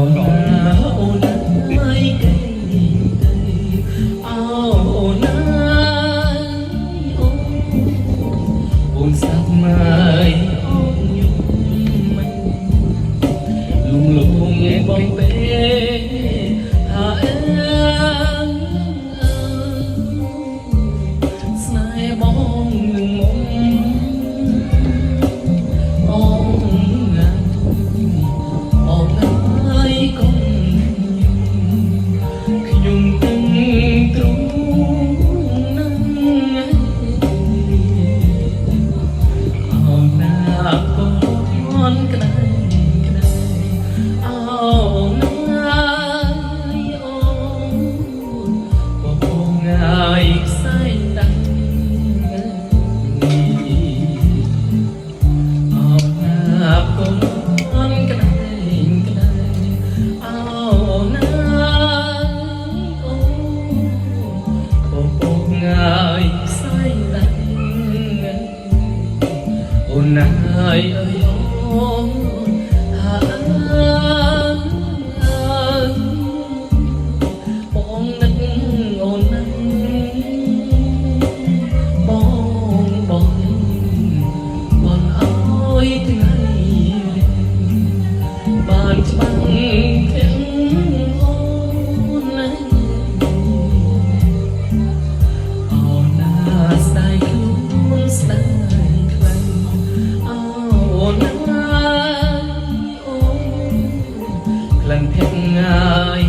អូនមិនគេទេអូនអូនស្ដាប់មកអូនយំមិនលងលងបងពេថាអើស្នេហ៍បងនឹងមុំអូនអូនហើយកុំខ្ញុំទឹងទ្រូងនឹងអូនណាកូនក្ដីក្ដីអូនណាអូនបងងាយខ្សែតាំងអូនណាកូនក្ដីក្ដីអូនណាអូនបងងាយខ្សែតាំងអូនណាអើយអូនហាបងនឹកអូនណាបងអើយថ្ងៃបានច្បាំងទាំងអូនណាអូនណាស្ដាយខ្លួនស្ដាយខ្លាំងអូនណាអូនក្លិនភ័ក្រងាយ